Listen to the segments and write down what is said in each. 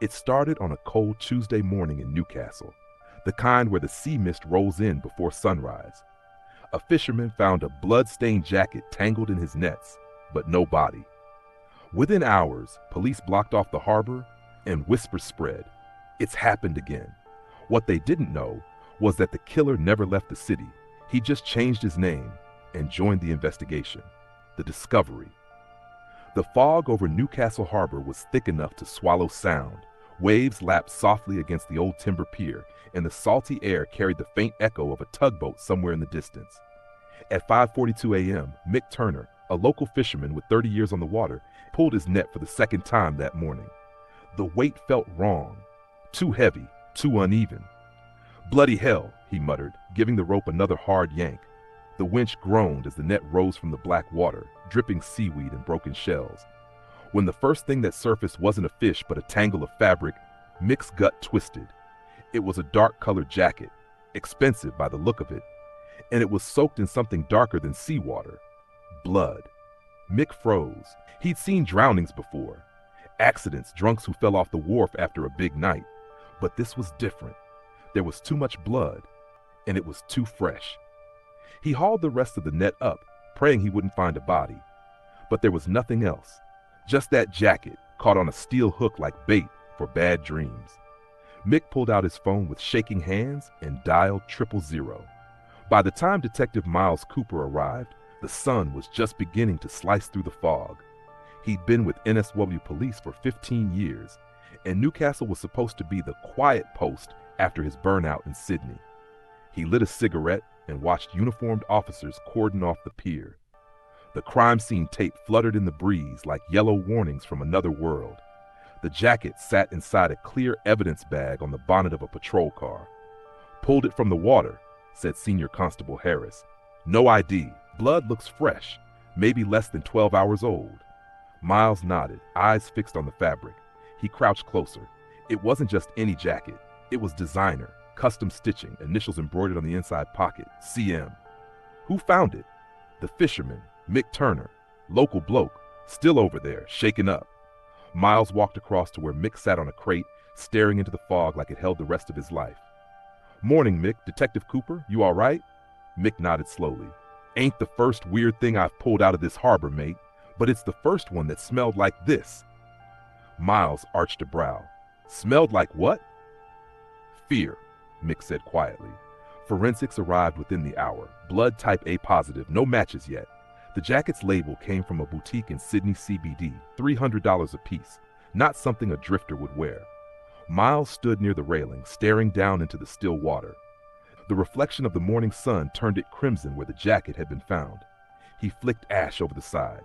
It started on a cold Tuesday morning in Newcastle, the kind where the sea mist rolls in before sunrise. A fisherman found a blood-stained jacket tangled in his nets, but no body. Within hours, police blocked off the harbor and whispers spread. It's happened again. What they didn't know was that the killer never left the city. He just changed his name and joined the investigation. The discovery. The fog over Newcastle Harbor was thick enough to swallow sound. Waves lapped softly against the old timber pier, and the salty air carried the faint echo of a tugboat somewhere in the distance. At 5:42 a.m., Mick Turner, a local fisherman with 30 years on the water, pulled his net for the second time that morning. The weight felt wrong. Too heavy, too uneven. "Bloody hell," he muttered, giving the rope another hard yank. The winch groaned as the net rose from the black water, dripping seaweed and broken shells. When the first thing that surfaced wasn't a fish but a tangle of fabric, Mick's gut twisted. It was a dark-colored jacket, expensive by the look of it, and it was soaked in something darker than seawater. Blood. Mick froze. He'd seen drownings before. Accidents, drunks who fell off the wharf after a big night. But this was different. There was too much blood, and it was too fresh. He hauled the rest of the net up, praying he wouldn't find a body. But there was nothing else. Just that jacket, caught on a steel hook like bait for bad dreams. Mick pulled out his phone with shaking hands and dialed 000. By the time Detective Miles Cooper arrived, the sun was just beginning to slice through the fog. He'd been with NSW police for 15 years, and Newcastle was supposed to be the quiet post after his burnout in Sydney. He lit a cigarette and watched uniformed officers cordon off the pier. The crime scene tape fluttered in the breeze like yellow warnings from another world. The jacket sat inside a clear evidence bag on the bonnet of a patrol car. "Pulled it from the water," said Senior Constable Harris. "No ID. Blood looks fresh, maybe less than 12 hours old." Miles nodded, eyes fixed on the fabric. He crouched closer. It wasn't just any jacket. It was designer, custom stitching, initials embroidered on the inside pocket, CM. Who found it? The fisherman, Mick Turner, local bloke, still over there, shaken up. Miles walked across to where Mick sat on a crate, staring into the fog like it held the rest of his life. "Morning, Mick. Detective Cooper, you all right?" Mick nodded slowly. "Ain't the first weird thing I've pulled out of this harbor, mate, but it's the first one that smelled like this." Miles arched a brow. "Smelled like what?" "Fear," Mick said quietly. "Forensics arrived within the hour. Blood type A positive, no matches yet. The jacket's label came from a boutique in Sydney CBD, $300 a piece, not something a drifter would wear." Miles stood near the railing, staring down into the still water. The reflection of the morning sun turned it crimson where the jacket had been found. He flicked ash over the side.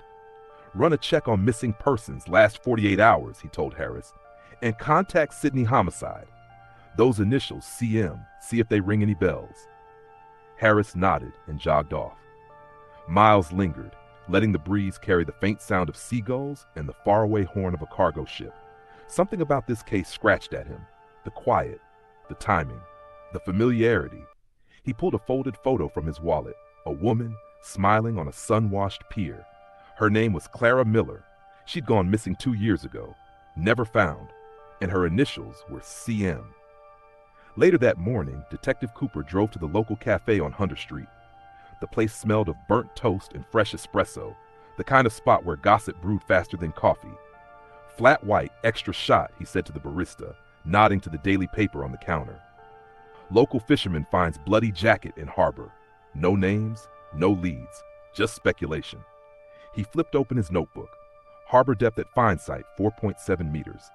"Run a check on missing persons last 48 hours, he told Harris, "and contact Sydney Homicide. Those initials, CM, see if they ring any bells." Harris nodded and jogged off. Miles lingered, letting the breeze carry the faint sound of seagulls and the faraway horn of a cargo ship. Something about this case scratched at him. The quiet, the timing, the familiarity. He pulled a folded photo from his wallet, a woman smiling on a sun-washed pier. Her name was Clara Miller. She'd gone missing 2 years ago, never found, and her initials were CM. Later that morning, Detective Cooper drove to the local cafe on Hunter Street. The place smelled of burnt toast and fresh espresso, the kind of spot where gossip brewed faster than coffee. "Flat white, extra shot," he said to the barista, nodding to the daily paper on the counter. "Local fisherman finds bloody jacket in harbor. No names, no leads, just speculation." He flipped open his notebook. Harbor depth at find site, 4.7 meters.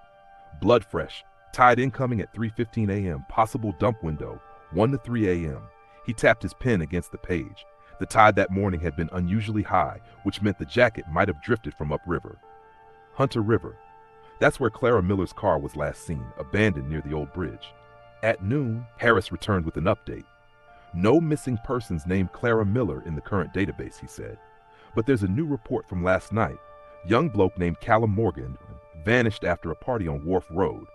Blood fresh, tide incoming at 3:15 a.m., possible dump window, 1 to 3 a.m. He tapped his pen against the page. The tide that morning had been unusually high, which meant the jacket might have drifted from upriver. Hunter River. That's where Clara Miller's car was last seen, abandoned near the old bridge. At noon, Harris returned with an update. "No missing persons named Clara Miller in the current database," he said. "But there's a new report from last night. Young bloke named Callum Morgan vanished after a party on Wharf Road.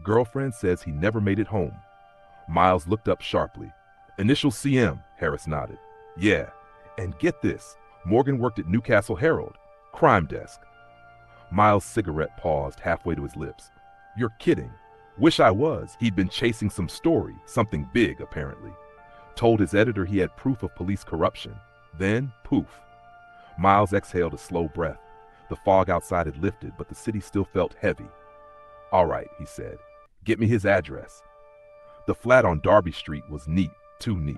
Girlfriend says he never made it home." Miles looked up sharply. "Initial CM," Harris nodded. "Yeah, and get this, Morgan worked at Newcastle Herald, crime desk." Miles' cigarette paused halfway to his lips. You're kidding. Wish I was. He'd been chasing some story, something big apparently. Told his editor he had proof of police corruption. Then, poof. Miles exhaled a slow breath. The fog outside had lifted, but the city still felt heavy. All right, he said. Get me his address. The flat on Darby Street was neat, too neat.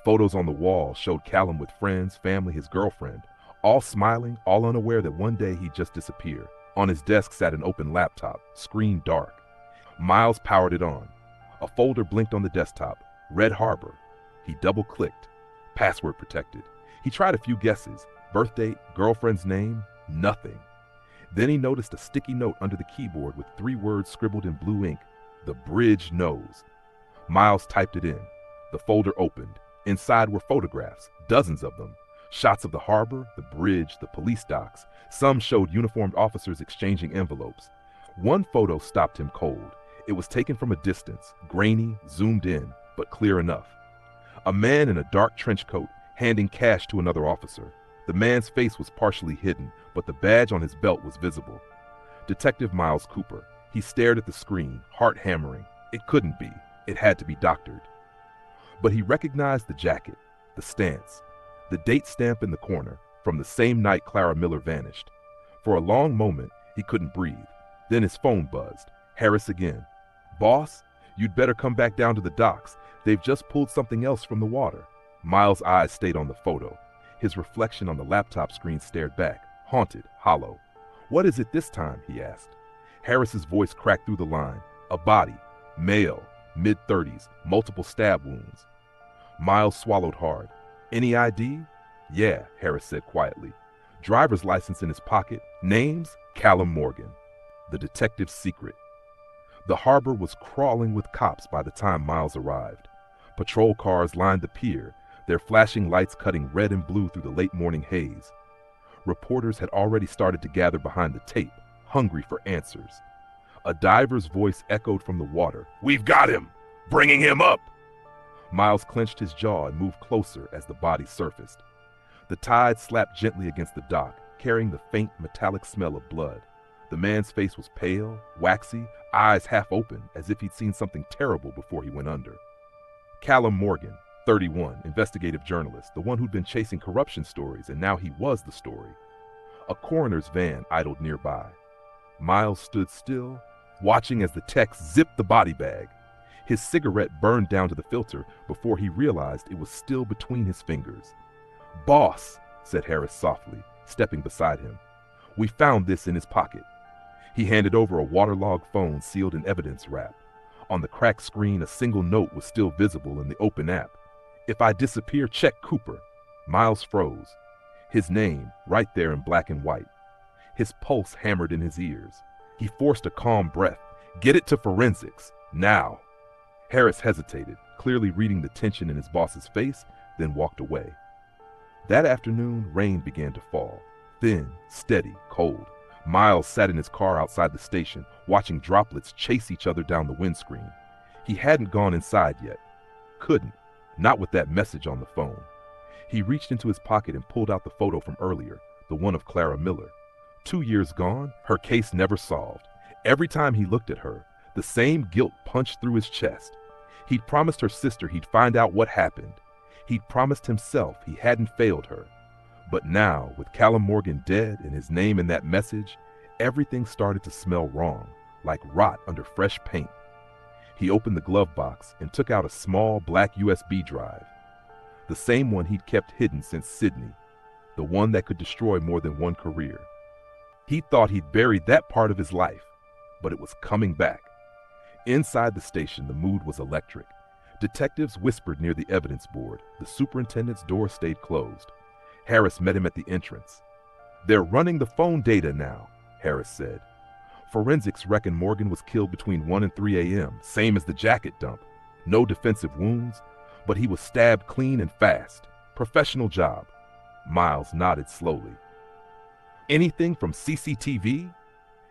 Photos on the wall showed Callum with friends, family, his girlfriend, all smiling, all unaware that one day he'd just disappear. On his desk sat an open laptop, screen dark. Miles powered it on. A folder blinked on the desktop. Red Harbour. He double-clicked. Password protected. He tried a few guesses. Birth date, girlfriend's name, nothing. Then he noticed a sticky note under the keyboard with 3 words scribbled in blue ink. The bridge knows. Miles typed it in. The folder opened. Inside were photographs, dozens of them. Shots of the harbor, the bridge, the police docks. Some showed uniformed officers exchanging envelopes. One photo stopped him cold. It was taken from a distance, grainy, zoomed in, but clear enough. A man in a dark trench coat handing cash to another officer. The man's face was partially hidden, but the badge on his belt was visible. Detective Miles Cooper. He stared at the screen, heart hammering. It couldn't be. It had to be doctored. But he recognized the jacket, the stance, the date stamp in the corner, from the same night Clara Miller vanished. For a long moment, he couldn't breathe. Then his phone buzzed. Harris again. Boss, you'd better come back down to the docks. They've just pulled something else from the water. Miles' eyes stayed on the photo. His reflection on the laptop screen stared back, haunted, hollow. What is it this time? He asked. Harris's voice cracked through the line. A body, male, mid-30s, multiple stab wounds. Miles swallowed hard. Any ID? Yeah, Harris said quietly. Driver's license in his pocket. Names? Callum Morgan. The detective's secret. The harbor was crawling with cops by the time Miles arrived. Patrol cars lined the pier, their flashing lights cutting red and blue through the late morning haze. Reporters had already started to gather behind the tape, hungry for answers. A diver's voice echoed from the water. We've got him! Bringing him up! Miles clenched his jaw and moved closer as the body surfaced. The tide slapped gently against the dock, carrying the faint metallic smell of blood. The man's face was pale, waxy, eyes half open, as if he'd seen something terrible before he went under. Callum Morgan, 31, investigative journalist, the one who'd been chasing corruption stories, and now he was the story. A coroner's van idled nearby. Miles stood still, watching as the tech zipped the body bag. His cigarette burned down to the filter before he realized it was still between his fingers. Boss, said Harris softly, stepping beside him. We found this in his pocket. He handed over a waterlogged phone sealed in evidence wrap. On the cracked screen, a single note was still visible in the open app. If I disappear, check Cooper. Miles froze. His name, right there in black and white. His pulse hammered in his ears. He forced a calm breath. Get it to forensics, now. Harris hesitated, clearly reading the tension in his boss's face, then walked away. That afternoon, rain began to fall. Thin, steady, cold. Miles sat in his car outside the station, watching droplets chase each other down the windscreen. He hadn't gone inside yet. Couldn't. Not with that message on the phone. He reached into his pocket and pulled out the photo from earlier, the one of Clara Miller. 2 years gone, her case never solved. Every time he looked at her, the same guilt punched through his chest. He'd promised her sister he'd find out what happened. He'd promised himself he hadn't failed her. But now, with Callum Morgan dead and his name in that message, everything started to smell wrong, like rot under fresh paint. He opened the glove box and took out a small black USB drive. The same one he'd kept hidden since Sydney. The one that could destroy more than one career. He thought he'd buried that part of his life, but it was coming back. Inside the station, the mood was electric. Detectives whispered near the evidence board. The superintendent's door stayed closed. Harris met him at the entrance. They're running the phone data now, Harris said. Forensics reckon Morgan was killed between 1 and 3 a.m., same as the jacket dump. No defensive wounds, but he was stabbed clean and fast. Professional job. Miles nodded slowly. Anything from CCTV?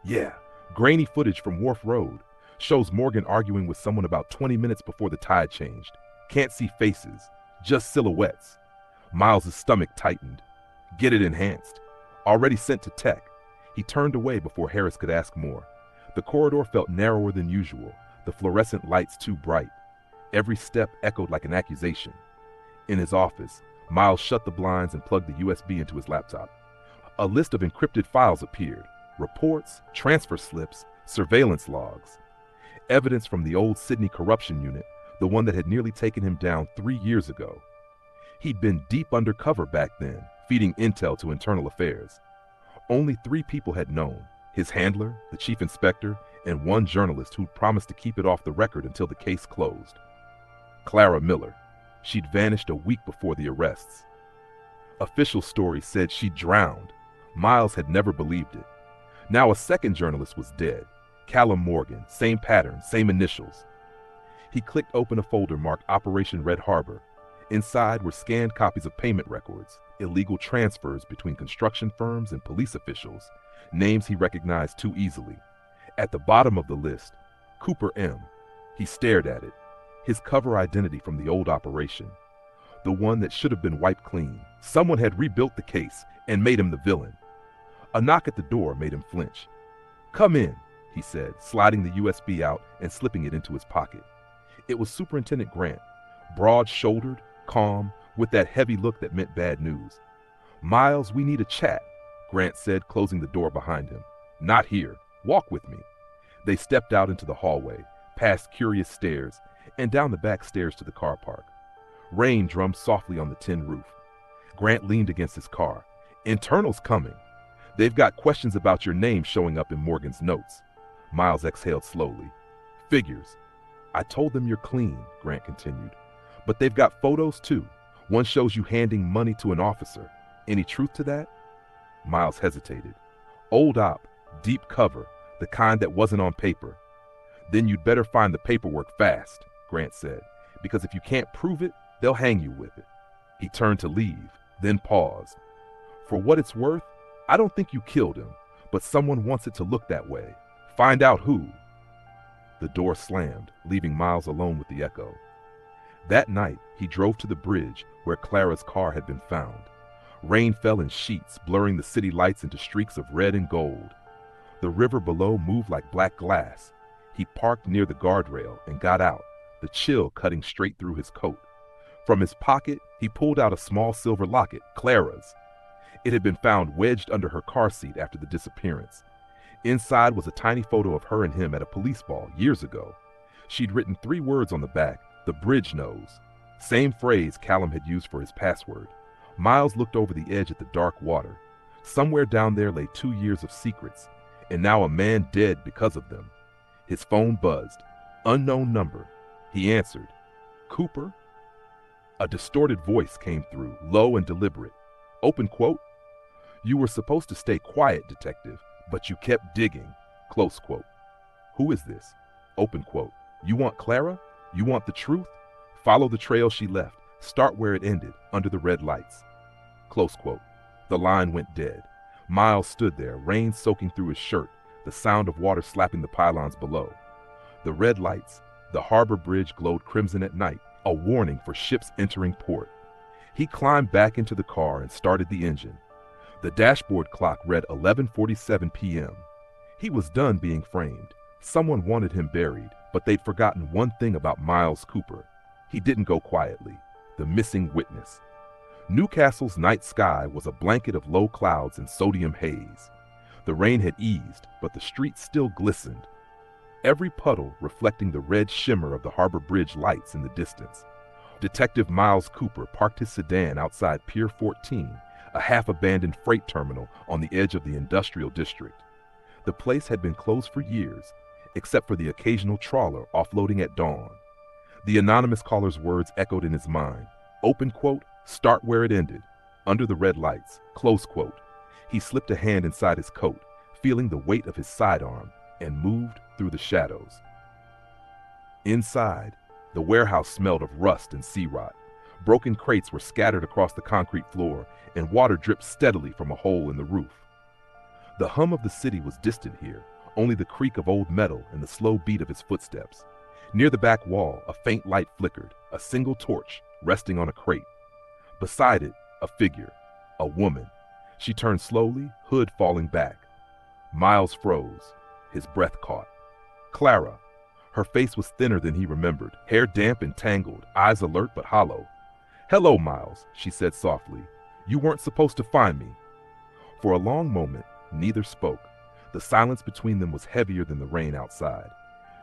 Yeah, grainy footage from Wharf Road. Shows Morgan arguing with someone about 20 minutes before the tide changed. Can't see faces, just silhouettes. Miles' stomach tightened. Get it enhanced. Already sent to tech. He turned away before Harris could ask more. The corridor felt narrower than usual, the fluorescent lights too bright. Every step echoed like an accusation. In his office, Miles shut the blinds and plugged the USB into his laptop. A list of encrypted files appeared: reports, transfer slips, surveillance logs. Evidence from the old Sydney corruption unit, the one that had nearly taken him down 3 years ago. He'd been deep undercover back then, feeding intel to internal affairs. Only 3 people had known: his handler, the chief inspector, and one journalist who'd promised to keep it off the record until the case closed. Clara Miller. She'd vanished a week before the arrests. Official stories said she'd drowned. Miles had never believed it. Now a second journalist was dead. Callum Morgan, same pattern, same initials. He clicked open a folder marked Operation Red Harbour. Inside were scanned copies of payment records, illegal transfers between construction firms and police officials, names he recognized too easily. At the bottom of the list, Cooper M. He stared at it. His cover identity from the old operation. The one that should have been wiped clean. Someone had rebuilt the case and made him the villain. A knock at the door made him flinch. "Come in," he said, sliding the USB out and slipping it into his pocket. It was Superintendent Grant, broad-shouldered, calm, with that heavy look that meant bad news. "Miles, we need a chat," Grant said, closing the door behind him. "Not here. Walk with me." They stepped out into the hallway, past curious stairs, and down the back stairs to the car park. Rain drummed softly on the tin roof. Grant leaned against his car. "Internal's coming. They've got questions about your name showing up in Morgan's notes." Miles exhaled slowly. "Figures. I told them you're clean," Grant continued. "But they've got photos too. One shows you handing money to an officer. Any truth to that?" Miles hesitated. "Old op, deep cover, the kind that wasn't on paper." "Then you'd better find the paperwork fast," Grant said, "because if you can't prove it, they'll hang you with it." He turned to leave, then paused. "For what it's worth, I don't think you killed him, but someone wants it to look that way. Find out who." The door slammed, leaving Miles alone with the echo. That night, he drove to the bridge where Clara's car had been found. Rain fell in sheets, blurring the city lights into streaks of red and gold. The river below moved like black glass. He parked near the guardrail and got out, the chill cutting straight through his coat. From his pocket, he pulled out a small silver locket, Clara's. It had been found wedged under her car seat after the disappearance. Inside was a tiny photo of her and him at a police ball years ago. She'd written 3 words on the back: "The bridge knows." Same phrase Callum had used for his password. Miles looked over the edge at the dark water. Somewhere down there lay 2 years of secrets, and now a man dead because of them. His phone buzzed. Unknown number. He answered. "Cooper?" A distorted voice came through, low and deliberate. Open quote. "You were supposed to stay quiet, detective, but you kept digging." Close quote. "Who is this?" Open quote. "You want Clara? You want the truth? Follow the trail she left. Start where it ended, under the red lights." Close quote. The line went dead. Miles stood there, rain soaking through his shirt, the sound of water slapping the pylons below. The red lights, the harbor bridge glowed crimson at night, a warning for ships entering port. He climbed back into the car and started the engine. The dashboard clock read 11:47 p.m. He was done being framed. Someone wanted him buried, but they'd forgotten one thing about Miles Cooper. He didn't go quietly. The missing witness. Newcastle's night sky was a blanket of low clouds and sodium haze. The rain had eased, but the streets still glistened. Every puddle reflecting the red shimmer of the harbor bridge lights in the distance. Detective Miles Cooper parked his sedan outside Pier 14, a half-abandoned freight terminal on the edge of the industrial district. The place had been closed for years, except for the occasional trawler offloading at dawn. The anonymous caller's words echoed in his mind. Open quote, "Start where it ended, under the red lights." Close quote. He slipped a hand inside his coat, feeling the weight of his sidearm, and moved through the shadows. Inside, the warehouse smelled of rust and sea rot. Broken crates were scattered across the concrete floor, and water dripped steadily from a hole in the roof. The hum of the city was distant here, only the creak of old metal and the slow beat of his footsteps. Near the back wall, a faint light flickered, a single torch resting on a crate. Beside it, a figure, a woman. She turned slowly, hood falling back. Miles froze. His breath caught. Clara. Her face was thinner than he remembered, hair damp and tangled, eyes alert but hollow. "Hello, Miles," she said softly. "You weren't supposed to find me." For a long moment, neither spoke. The silence between them was heavier than the rain outside.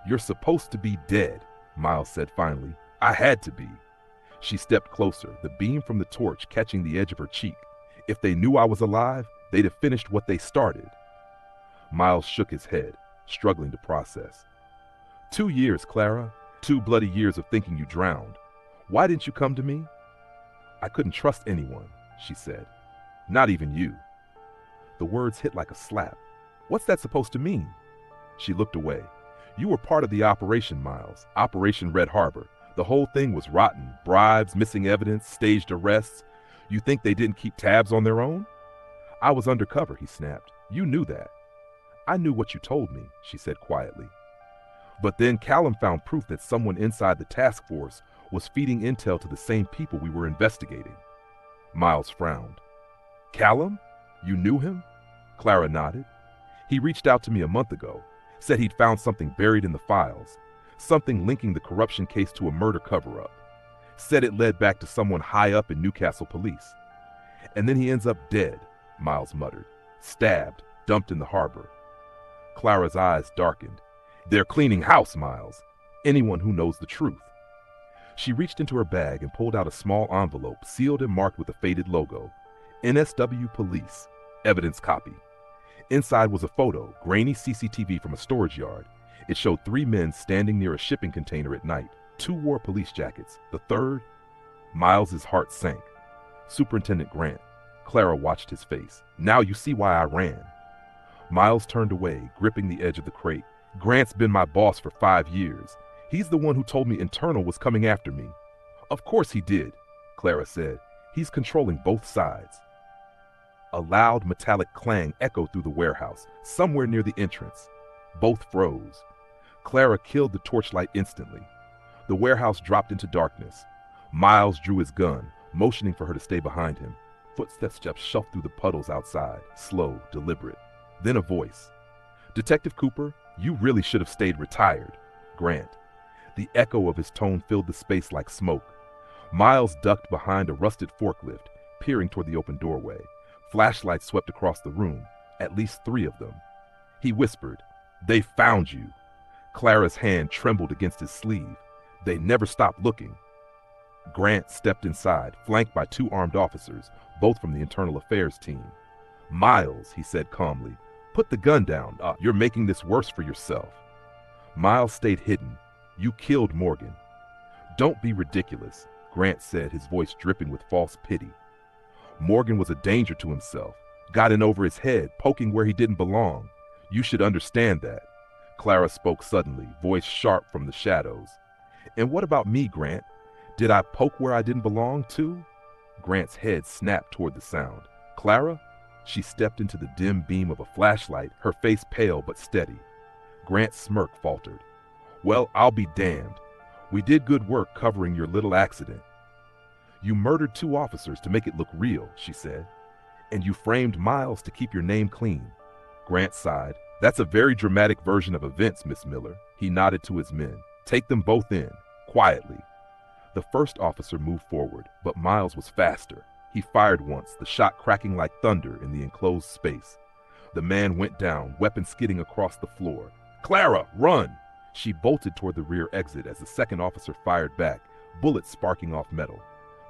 "You're supposed to be dead," Miles said finally. "I had to be." She stepped closer, the beam from the torch catching the edge of her cheek. "If they knew I was alive, they'd have finished what they started." Miles shook his head, struggling to process. 2 years, Clara. 2 bloody years of thinking you drowned. Why didn't you come to me?" "I couldn't trust anyone," she said. "Not even you." The words hit like a slap. "What's that supposed to mean?" She looked away. "You were part of the operation, Miles. Operation Red Harbour. The whole thing was rotten. Bribes, missing evidence, staged arrests. You think they didn't keep tabs on their own?" "I was undercover," he snapped. "You knew that." "I knew what you told me," she said quietly. "But then Callum found proof that someone inside the task force was feeding intel to the same people we were investigating." Miles frowned. "Callum? You knew him?" Clara nodded. "He reached out to me a month ago, said he'd found something buried in the files, something linking the corruption case to a murder cover-up. Said it led back to someone high up in Newcastle police. And then he ends up dead," Miles muttered. "Stabbed, dumped in the harbor." Clara's eyes darkened. "They're cleaning house, Miles. Anyone who knows the truth." She reached into her bag and pulled out a small envelope sealed and marked with a faded logo. "NSW Police. Evidence copy." Inside was a photo, grainy CCTV from a storage yard. It showed 3 men standing near a shipping container at night. 2 wore police jackets. The third? Miles's heart sank. "Superintendent Grant." Clara watched his face. "Now you see why I ran." Miles turned away, gripping the edge of the crate. "Grant's been my boss for 5 years. He's the one who told me Internal was coming after me." "Of course he did," Clara said. "He's controlling both sides." A loud metallic clang echoed through the warehouse, somewhere near the entrance. Both froze. Clara killed the torchlight instantly. The warehouse dropped into darkness. Miles drew his gun, motioning for her to stay behind him. Footsteps just shuffled through the puddles outside, slow, deliberate. Then a voice. "Detective Cooper, you really should have stayed retired." Grant. The echo of his tone filled the space like smoke. Miles ducked behind a rusted forklift, peering toward the open doorway. Flashlights swept across the room, at least 3 of them. He whispered, "They found you." Clara's hand trembled against his sleeve. They never stopped looking. Grant stepped inside, flanked by 2 armed officers, both from the Internal Affairs team. "Miles," he said calmly, "put the gun down. You're making this worse for yourself." Miles stayed hidden. "You killed Morgan." "Don't be ridiculous," Grant said, his voice dripping with false pity. "Morgan was a danger to himself, got in over his head, poking where he didn't belong. You should understand that." Clara spoke suddenly, voice sharp from the shadows. "And what about me, Grant? Did I poke where I didn't belong, too?" Grant's head snapped toward the sound. "Clara?" She stepped into the dim beam of a flashlight, her face pale but steady. Grant's smirk faltered. "Well, I'll be damned. We did good work covering your little accident." "You murdered 2 officers to make it look real," she said. "And you framed Miles to keep your name clean." Grant sighed. "That's a very dramatic version of events, Miss Miller." He nodded to his men. "Take them both in, quietly." The first officer moved forward, but Miles was faster. He fired once, the shot cracking like thunder in the enclosed space. The man went down, weapon skidding across the floor. "Clara, run!" She bolted toward the rear exit as the second officer fired back, bullets sparking off metal.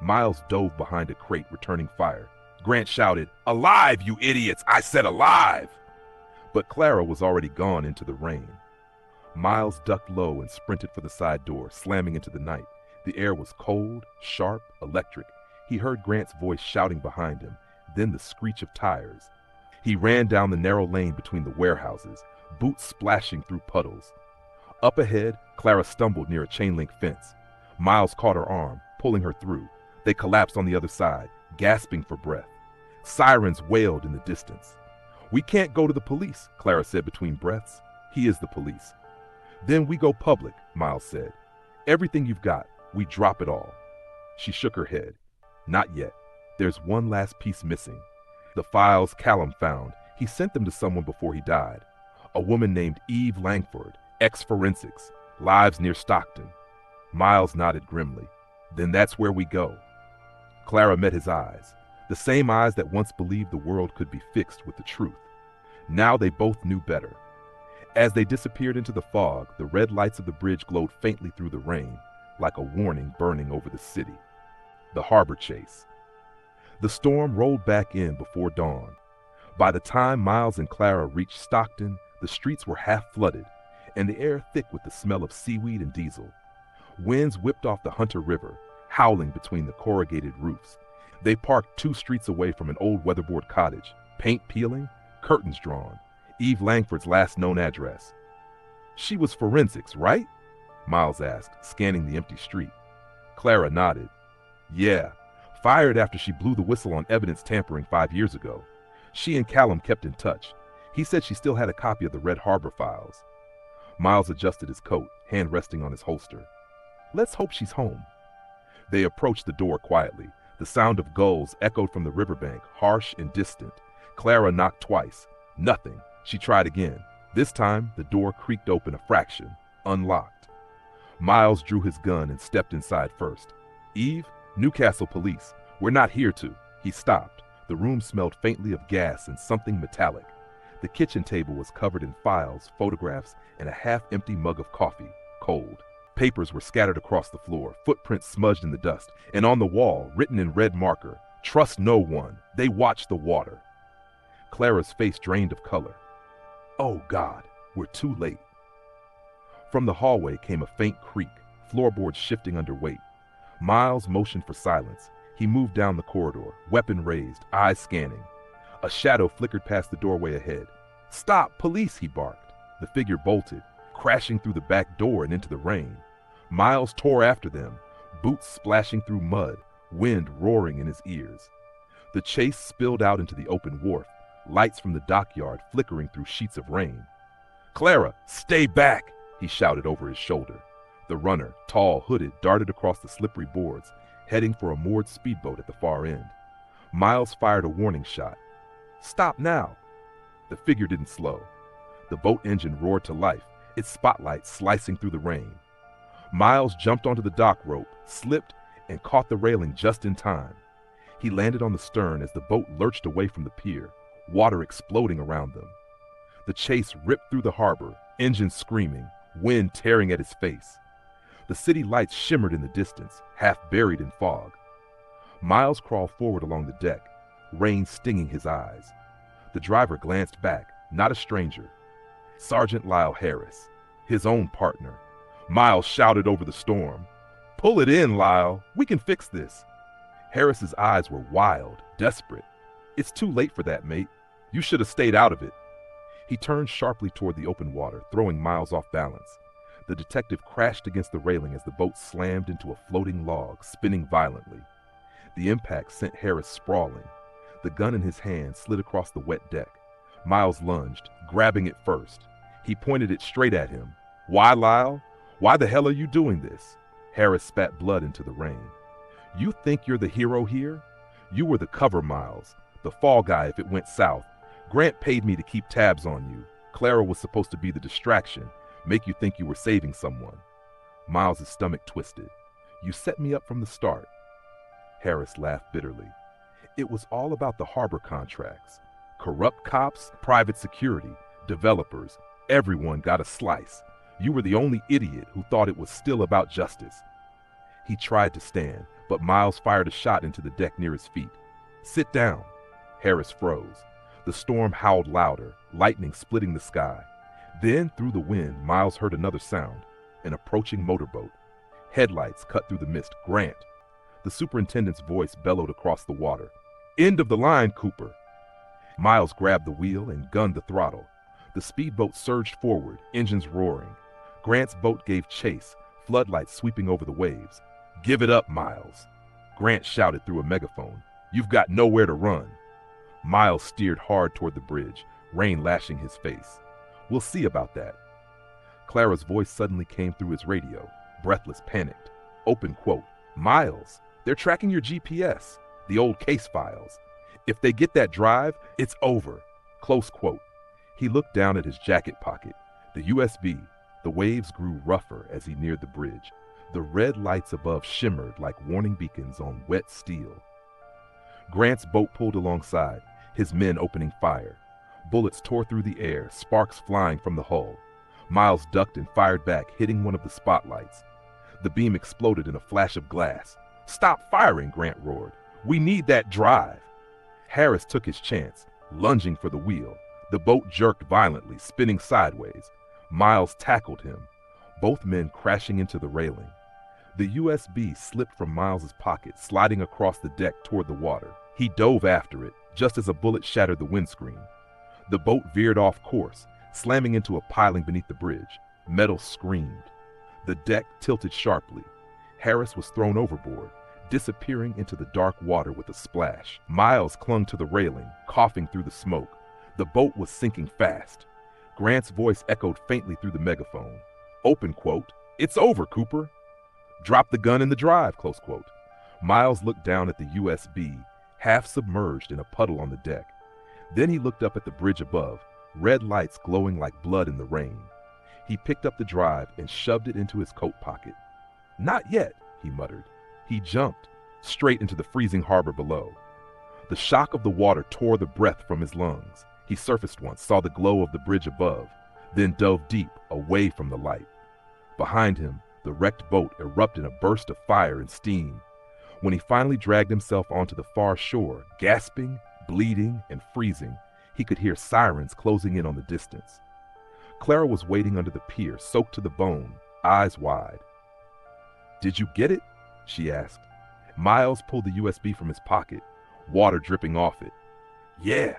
Miles dove behind a crate, returning fire. Grant shouted, "Alive, you idiots! I said alive!" But Clara was already gone into the rain. Miles ducked low and sprinted for the side door, slamming into the night. The air was cold, sharp, electric. He heard Grant's voice shouting behind him, then the screech of tires. He ran down the narrow lane between the warehouses, boots splashing through puddles. Up ahead, Clara stumbled near a chain-link fence. Miles caught her arm, pulling her through. They collapsed on the other side, gasping for breath. Sirens wailed in the distance. "We can't go to the police," Clara said between breaths. "He is the police." "Then we go public," Miles said. "Everything you've got, we drop it all." She shook her head. "Not yet. There's one last piece missing. The files Callum found. He sent them to someone before he died. A woman named Eve Langford, ex-forensics, lives near Stockton. Miles nodded grimly. Then that's where we go. Clara met his eyes, the same eyes that once believed the world could be fixed with the truth. Now they both knew better. As they disappeared into the fog, the red lights of the bridge glowed faintly through the rain, like a warning burning over the city. The harbor chase. The storm rolled back in before dawn. By the time Miles and Clara reached Stockton, the streets were half flooded, and the air thick with the smell of seaweed and diesel. Winds whipped off the Hunter River, howling between the corrugated roofs. They parked 2 streets away from an old weatherboard cottage, paint peeling, curtains drawn, Eve Langford's last known address. She was forensics, right? Miles asked, scanning the empty street. Clara nodded. Yeah, fired after she blew the whistle on evidence tampering 5 years ago. She and Callum kept in touch. He said she still had a copy of the Red Harbour files. Miles adjusted his coat, hand resting on his holster. Let's hope she's home. They approached the door quietly. The sound of gulls echoed from the riverbank, harsh and distant. Clara knocked twice. Nothing. She tried again. This time, the door creaked open a fraction, unlocked. Miles drew his gun and stepped inside first. Eve, Newcastle police. We're not here to. He stopped. The room smelled faintly of gas and something metallic. The kitchen table was covered in files, photographs, and a half-empty mug of coffee, cold. Papers were scattered across the floor, footprints smudged in the dust, and on the wall, written in red marker, "Trust no one. They watch the water." Clara's face drained of color. Oh God, we're too late. From the hallway came a faint creak, floorboards shifting under weight. Miles motioned for silence. He moved down the corridor, weapon raised, eyes scanning. A shadow flickered past the doorway ahead. Stop, police, he barked. The figure bolted, crashing through the back door and into the rain. Miles tore after them, boots splashing through mud, wind roaring in his ears. The chase spilled out into the open wharf, lights from the dockyard flickering through sheets of rain. Clara, stay back, he shouted over his shoulder. The runner, tall, hooded, darted across the slippery boards, heading for a moored speedboat at the far end. Miles fired a warning shot. Stop now. The figure didn't slow. The boat engine roared to life, its spotlight slicing through the rain. Miles jumped onto the dock rope, slipped, and caught the railing just in time. He landed on the stern as the boat lurched away from the pier, water exploding around them. The chase ripped through the harbor, engines screaming, wind tearing at his face. The city lights shimmered in the distance, half buried in fog. Miles crawled forward along the deck, rain stinging his eyes. The driver glanced back, not a stranger. Sergeant Lyle Harris, his own partner. Miles shouted over the storm, "Pull it in, Lyle. We can fix this." Harris's eyes were wild, desperate. "It's too late for that, mate. You should have stayed out of it." He turned sharply toward the open water, throwing Miles off balance. The detective crashed against the railing as the boat slammed into a floating log, spinning violently. The impact sent Harris sprawling. The gun in his hand slid across the wet deck. Miles lunged, grabbing it first. He pointed it straight at him. "Why, Lyle? Why the hell are you doing this?" Harris spat blood into the rain. "You think you're the hero here? You were the cover, Miles. The fall guy if it went south. Grant paid me to keep tabs on you. Clara was supposed to be the distraction, make you think you were saving someone." Miles' stomach twisted. "You set me up from the start." Harris laughed bitterly. "It was all about the harbor contracts. Corrupt cops, private security, developers, everyone got a slice. You were the only idiot who thought it was still about justice." He tried to stand, but Miles fired a shot into the deck near his feet. "Sit down." Harris froze. The storm howled louder, lightning splitting the sky. Then, through the wind, Miles heard another sound, an approaching motorboat. Headlights cut through the mist. "Grant." The superintendent's voice bellowed across the water. "End of the line, Cooper." Miles grabbed the wheel and gunned the throttle. The speedboat surged forward, engines roaring. Grant's boat gave chase, floodlights sweeping over the waves. "Give it up, Miles." Grant shouted through a megaphone. "You've got nowhere to run." Miles steered hard toward the bridge, rain lashing his face. "We'll see about that." Clara's voice suddenly came through his radio, breathless, panicked. Open quote, "Miles, they're tracking your GPS, the old case files. If they get that drive, it's over." Close quote. He looked down at his jacket pocket. The USB. The waves grew rougher as he neared the bridge. The red lights above shimmered like warning beacons on wet steel. Grant's boat pulled alongside, his men opening fire. Bullets tore through the air, sparks flying from the hull. Miles ducked and fired back, hitting one of the spotlights. The beam exploded in a flash of glass. "Stop firing," Grant roared. "We need that drive." Harris took his chance, lunging for the wheel. The boat jerked violently, spinning sideways. Miles tackled him, both men crashing into the railing. The USB slipped from Miles's pocket, sliding across the deck toward the water. He dove after it, just as a bullet shattered the windscreen. The boat veered off course, slamming into a piling beneath the bridge. Metal screamed. The deck tilted sharply. Harris was thrown overboard, disappearing into the dark water with a splash. Miles clung to the railing, coughing through the smoke. The boat was sinking fast. Grant's voice echoed faintly through the megaphone. Open quote, "It's over, Cooper." "Drop the gun in the drive," close quote. Miles looked down at the USB, half submerged in a puddle on the deck. Then he looked up at the bridge above, red lights glowing like blood in the rain. He picked up the drive and shoved it into his coat pocket. "Not yet," he muttered. He jumped, straight into the freezing harbor below. The shock of the water tore the breath from his lungs. He surfaced once, saw the glow of the bridge above, then dove deep, away from the light. Behind him, the wrecked boat erupted in a burst of fire and steam. When he finally dragged himself onto the far shore, gasping, bleeding, and freezing, he could hear sirens closing in on the distance. Clara was waiting under the pier, soaked to the bone, eyes wide. "Did you get it?" she asked. Miles pulled the USB from his pocket, water dripping off it. "Yeah,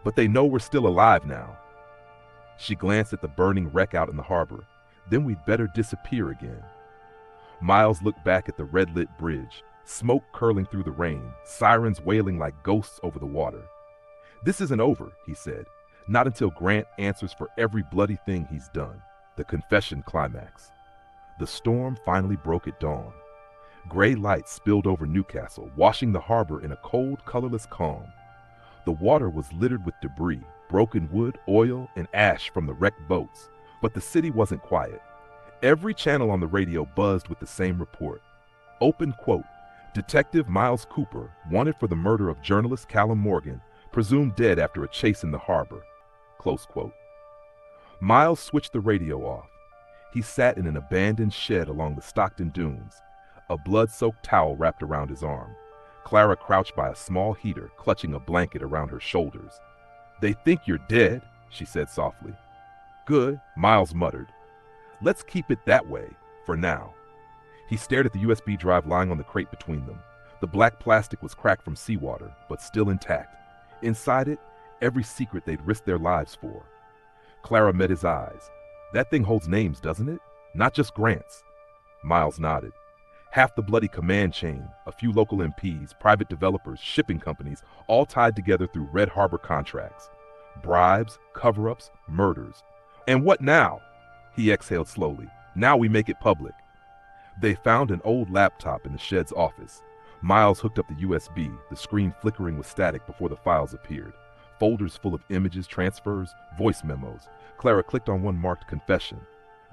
but they know we're still alive now." She glanced at the burning wreck out in the harbor. "Then we'd better disappear again." Miles looked back at the red-lit bridge, smoke curling through the rain, sirens wailing like ghosts over the water. "This isn't over," he said. "Not until Grant answers for every bloody thing he's done." The confession climax. The storm finally broke at dawn. Gray lights spilled over Newcastle, washing the harbor in a cold, colorless calm. The water was littered with debris, broken wood, oil, and ash from the wrecked boats. But the city wasn't quiet. Every channel on the radio buzzed with the same report. Open quote, "Detective Miles Cooper, wanted for the murder of journalist Callum Morgan, presumed dead after a chase in the harbor." Close quote. Miles switched the radio off. He sat in an abandoned shed along the Stockton dunes, a blood-soaked towel wrapped around his arm. Clara crouched by a small heater, clutching a blanket around her shoulders. "They think you're dead," she said softly. "Good," Miles muttered. "Let's keep it that way, for now." He stared at the USB drive lying on the crate between them. The black plastic was cracked from seawater, but still intact. Inside it, every secret they'd risked their lives for. Clara met his eyes. "That thing holds names, doesn't it? Not just Grant's." Miles nodded. "Half the bloody command chain, a few local MPs, private developers, shipping companies, all tied together through Red Harbour contracts. Bribes, cover-ups, murders. And what now?" He exhaled slowly. "Now we make it public." They found an old laptop in the shed's office. Miles hooked up the USB, the screen flickering with static before the files appeared. Folders full of images, transfers, voice memos. Clara clicked on one marked confession.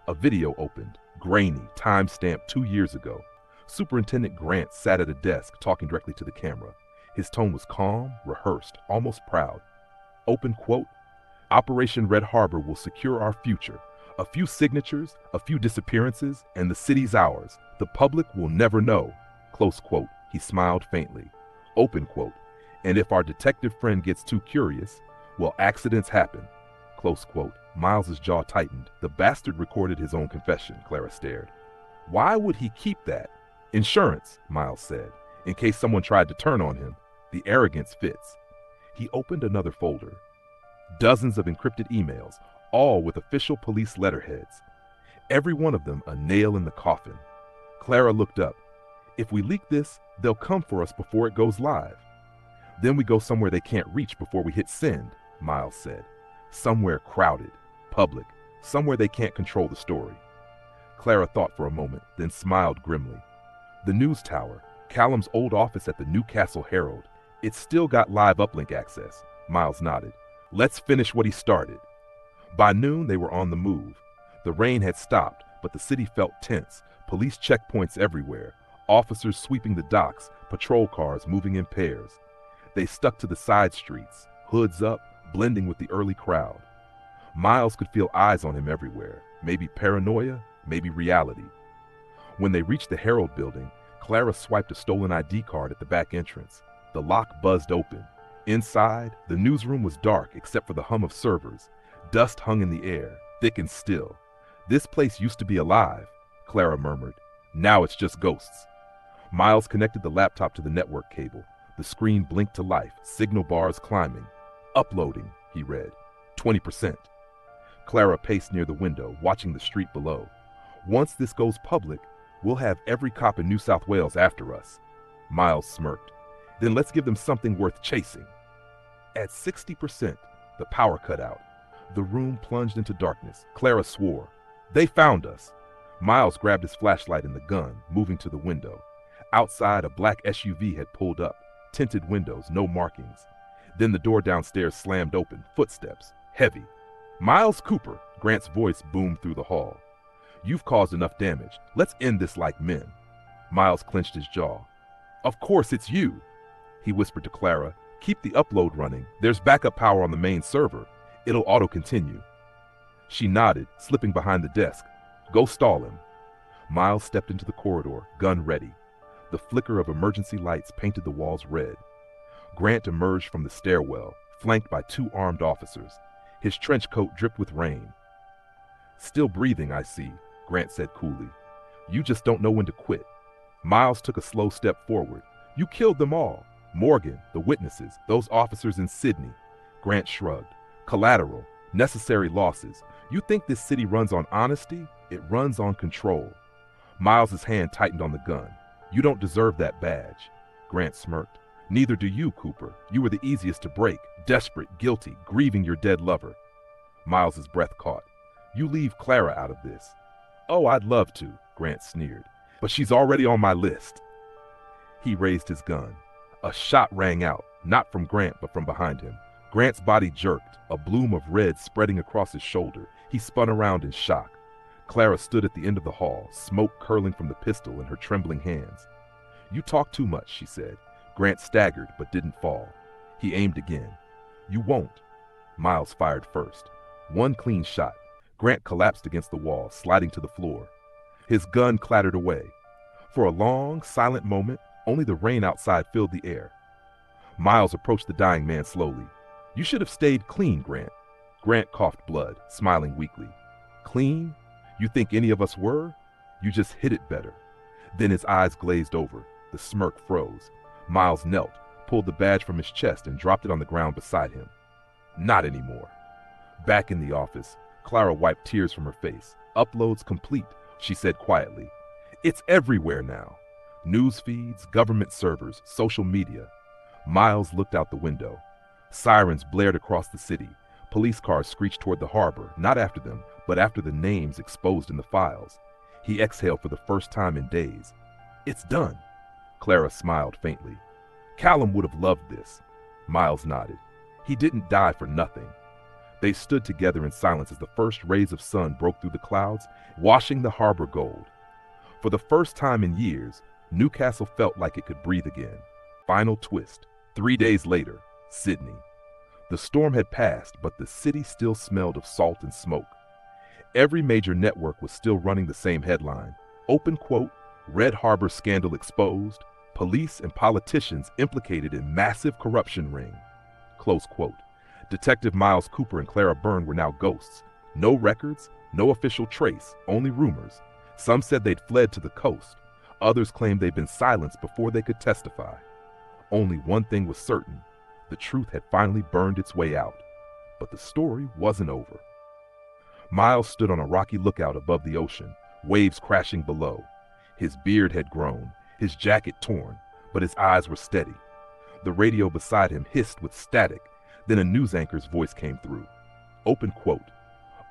A video opened, grainy, time-stamped 2 years ago. Superintendent Grant sat at a desk, talking directly to the camera. His tone was calm, rehearsed, almost proud. Open quote, "Operation Red Harbour will secure our future. A few signatures, a few disappearances, and the city's ours. The public will never know." Close quote. He smiled faintly. Open quote. "And if our detective friend gets too curious, well, accidents happen." Close quote. Miles's jaw tightened. The bastard recorded his own confession, Clara stared. "Why would he keep that?" "Insurance," Miles said, "in case someone tried to turn on him. The arrogance fits." He opened another folder. Dozens of encrypted emails, all with official police letterheads. Every one of them a nail in the coffin. Clara looked up. "If we leak this, they'll come for us before it goes live." "Then we go somewhere they can't reach before we hit send," Miles said. "Somewhere crowded, public, somewhere they can't control the story." Clara thought for a moment, then smiled grimly. "The news tower, Callum's old office at the Newcastle Herald. It's still got live uplink access." Miles nodded. "Let's finish what he started." By noon, they were on the move. The rain had stopped, but the city felt tense. Police checkpoints everywhere, officers sweeping the docks, patrol cars moving in pairs. They stuck to the side streets, hoods up, blending with the early crowd. Miles could feel eyes on him everywhere, maybe paranoia, maybe reality. When they reached the Herald building, Clara swiped a stolen ID card at the back entrance. The lock buzzed open. Inside, the newsroom was dark except for the hum of servers. Dust hung in the air, thick and still. "This place used to be alive," Clara murmured. "Now it's just ghosts." Miles connected the laptop to the network cable. The screen blinked to life, signal bars climbing. "Uploading," he read. 20%. Clara paced near the window, watching the street below. "Once this goes public, we'll have every cop in New South Wales after us." Miles smirked. "Then let's give them something worth chasing." At 60%, the power cut out. The room plunged into darkness. Clara swore. "They found us." Miles grabbed his flashlight and the gun, moving to the window. Outside, a black SUV had pulled up. Tinted windows, no markings. Then the door downstairs slammed open, footsteps, heavy. "Miles Cooper," Grant's voice boomed through the hall. "You've caused enough damage. Let's end this like men." Miles clenched his jaw. "Of course it's you," he whispered to Clara. "Keep the upload running. There's backup power on the main server. It'll auto-continue." She nodded, slipping behind the desk. "Go stall him." Miles stepped into the corridor, gun ready. The flicker of emergency lights painted the walls red. Grant emerged from the stairwell, flanked by 2 armed officers. His trench coat dripped with rain. "Still breathing, I see," Grant said coolly. "You just don't know when to quit." Miles took a slow step forward. "You killed them all. Morgan, the witnesses, those officers in Sydney." Grant shrugged. "Collateral, necessary losses. You think this city runs on honesty? It runs on control." Miles's hand tightened on the gun. "You don't deserve that badge." Grant smirked. "Neither do you, Cooper. You were the easiest to break, desperate, guilty, grieving your dead lover." Miles's breath caught. "You leave Clara out of this." "Oh, I'd love to," Grant sneered. "But she's already on my list." He raised his gun. A shot rang out, not from Grant, but from behind him. Grant's body jerked, a bloom of red spreading across his shoulder. He spun around in shock. Clara stood at the end of the hall, smoke curling from the pistol in her trembling hands. "You talk too much," she said. Grant staggered, but didn't fall. He aimed again. "You won't." Miles fired first. One clean shot. Grant collapsed against the wall, sliding to the floor. His gun clattered away. For a long, silent moment, only the rain outside filled the air. Miles approached the dying man slowly. "You should have stayed clean, Grant." Grant coughed blood, smiling weakly. "Clean? You think any of us were? You just hid it better." Then his eyes glazed over. The smirk froze. Miles knelt, pulled the badge from his chest and dropped it on the ground beside him. "Not anymore." Back in the office, Clara wiped tears from her face. "Uploads complete," she said quietly. "It's everywhere now. News feeds, government servers, social media." Miles looked out the window. Sirens blared across the city. Police cars screeched toward the harbor, not after them, but after the names exposed in the files. He exhaled for the first time in days. "It's done." Clara smiled faintly. "Callum would have loved this." Miles nodded. "He didn't die for nothing." They stood together in silence as the first rays of sun broke through the clouds, washing the harbor gold. For the first time in years, Newcastle felt like it could breathe again. Final twist. 3 days later, Sydney. The storm had passed, but the city still smelled of salt and smoke. Every major network was still running the same headline. Open quote, "Red Harbour scandal exposed. Police and politicians implicated in massive corruption ring." Close quote. Detective Miles Cooper and Clara Byrne were now ghosts. No records, no official trace, only rumors. Some said they'd fled to the coast. Others claimed they'd been silenced before they could testify. Only one thing was certain. The truth had finally burned its way out. But the story wasn't over. Miles stood on a rocky lookout above the ocean, waves crashing below. His beard had grown, his jacket torn, but his eyes were steady. The radio beside him hissed with static. Then a news anchor's voice came through. Open quote.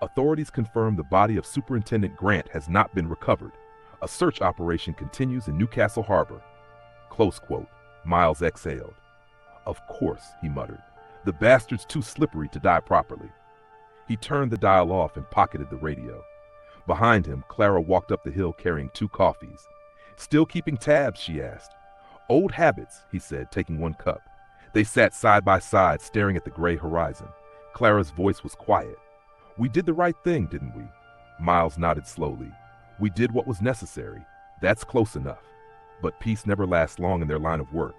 "Authorities confirm the body of Superintendent Grant has not been recovered. A search operation continues in Newcastle Harbor." Close quote. Miles exhaled. "Of course," he muttered. "The bastard's too slippery to die properly." He turned the dial off and pocketed the radio. Behind him, Clara walked up the hill carrying 2 coffees. "Still keeping tabs?" she asked. "Old habits," he said, taking 1 cup. They sat side by side, staring at the gray horizon. Clara's voice was quiet. "We did the right thing, didn't we?" Miles nodded slowly. "We did what was necessary. That's close enough." But peace never lasts long in their line of work.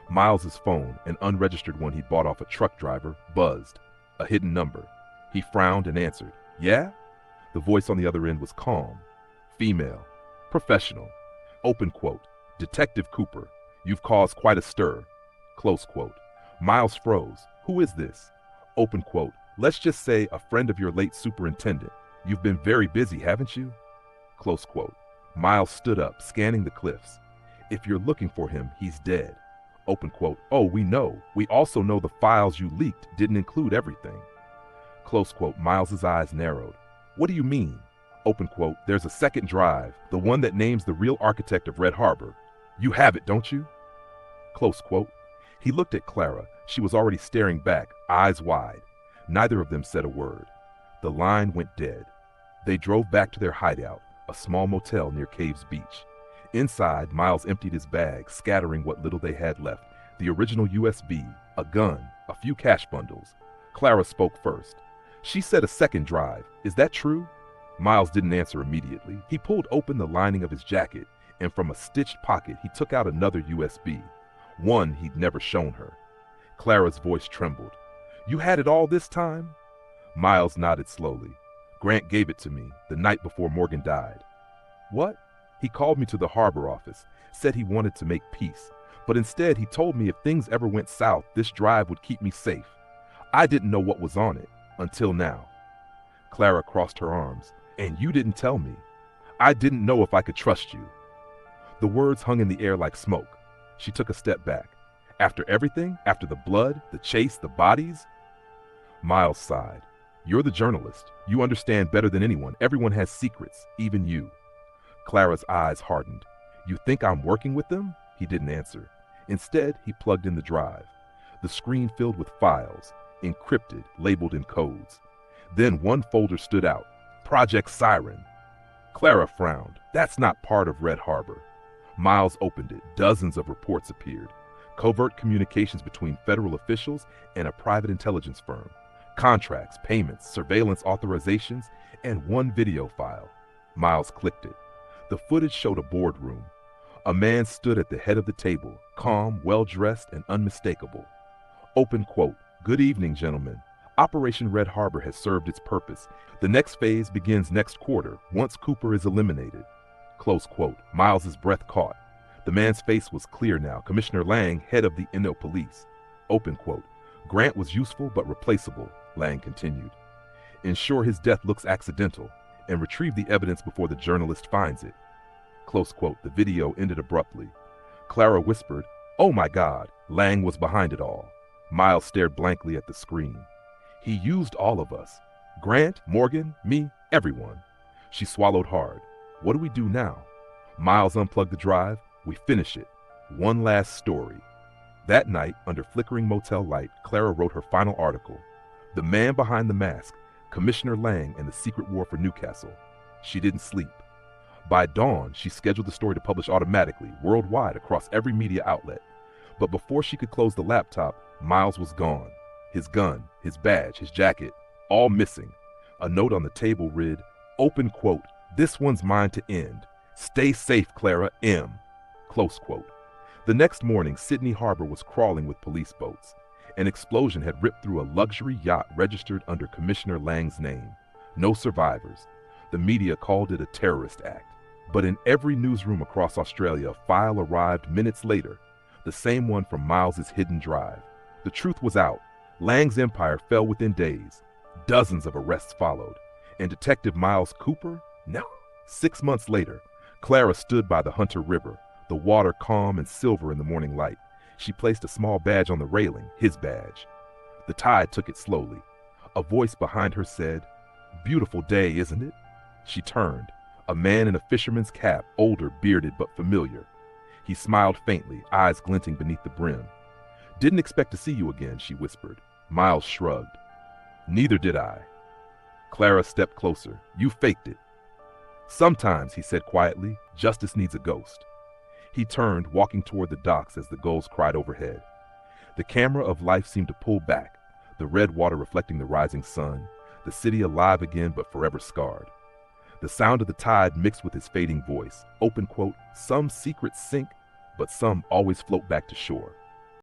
Miles's phone, an unregistered one he bought off a truck driver, buzzed. A hidden number. He frowned and answered. "Yeah?" The voice on the other end was calm. Female. Professional. Open quote. "Detective Cooper, you've caused quite a stir." Close quote. Miles froze. "Who is this?" Open quote. "Let's just say a friend of your late superintendent. You've been very busy, haven't you?" Close quote. Miles stood up, scanning the cliffs. "If you're looking for him, he's dead." Open quote. "Oh, we know. We also know the files you leaked didn't include everything." Close quote. Miles's eyes narrowed. "What do you mean?" Open quote. "There's a second drive, the one that names the real architect of Red Harbour. You have it, don't you?" Close quote. He looked at Clara. She was already staring back, eyes wide. Neither of them said a word. The line went dead. They drove back to their hideout, a small motel near Caves Beach. Inside, Miles emptied his bag, scattering what little they had left. The original USB, a gun, a few cash bundles. Clara spoke first. "She said a second drive. Is that true?" Miles didn't answer immediately. He pulled open the lining of his jacket, and from a stitched pocket he took out another USB, one he'd never shown her. Clara's voice trembled. "You had it all this time?" Miles nodded slowly. "Grant gave it to me the night before Morgan died." "What?" "He called me to the harbor office, said he wanted to make peace, but instead he told me if things ever went south, this drive would keep me safe. I didn't know what was on it, until now." Clara crossed her arms. "And you didn't tell me. I didn't know if I could trust you." The words hung in the air like smoke. She took a step back. "After everything? After the blood, the chase, the bodies?" Miles sighed. "You're the journalist. You understand better than anyone. Everyone has secrets, even you." Clara's eyes hardened. "You think I'm working with them?" He didn't answer. Instead, he plugged in the drive. The screen filled with files, encrypted, labeled in codes. Then one folder stood out. Project Siren. Clara frowned. "That's not part of Red Harbour." Miles opened it. Dozens of reports appeared. Covert communications between federal officials and a private intelligence firm. Contracts, payments, surveillance authorizations, and one video file. Miles clicked it. The footage showed a boardroom. A man stood at the head of the table, calm, well-dressed, and unmistakable. Open quote. "Good evening, gentlemen. Operation Red Harbour has served its purpose. The next phase begins next quarter, once Cooper is eliminated." Close quote. Miles's breath caught. The man's face was clear now. Commissioner Lang, head of the Inno Police. Open quote. "Grant was useful but replaceable," Lang continued. "Ensure his death looks accidental, and retrieve the evidence before the journalist finds it." Close quote. The video ended abruptly. Clara whispered, "Oh my God!" Lang was behind it all. Miles stared blankly at the screen. "He used all of us. Grant, Morgan, me, everyone." She swallowed hard. "What do we do now?" Miles unplugged the drive. "We finish it. One last story." That night, under flickering motel light, Clara wrote her final article. The Man Behind the Mask, Commissioner Lang and the Secret War for Newcastle. She didn't sleep. By dawn, she scheduled the story to publish automatically, worldwide, across every media outlet. But before she could close the laptop, Miles was gone. His gun, his badge, his jacket, all missing. A note on the table read, "Open quote, this one's mine to end. Stay safe, Clara M." Close quote. The next morning, Sydney Harbour was crawling with police boats. An explosion had ripped through a luxury yacht registered under Commissioner Lang's name. No survivors. The media called it a terrorist act. But in every newsroom across Australia, a file arrived minutes later, the same one from Miles's hidden drive. The truth was out. Lang's empire fell within days. Dozens of arrests followed. And Detective Miles Cooper? No. 6 months later, Clara stood by the Hunter River, the water calm and silver in the morning light. She placed a small badge on the railing, his badge. The tide took it slowly. A voice behind her said, "Beautiful day, isn't it?" She turned. A man in a fisherman's cap, older, bearded, but familiar. He smiled faintly, eyes glinting beneath the brim. "Didn't expect to see you again," she whispered. Miles shrugged. "Neither did I." Clara stepped closer. You faked it. Sometimes, he said quietly, justice needs a ghost. He turned, walking toward the docks as the gulls cried overhead. The camera of life seemed to pull back, the red water reflecting the rising sun, the city alive again but forever scarred. The sound of the tide mixed with his fading voice. Open quote, some secrets sink, but some always float back to shore.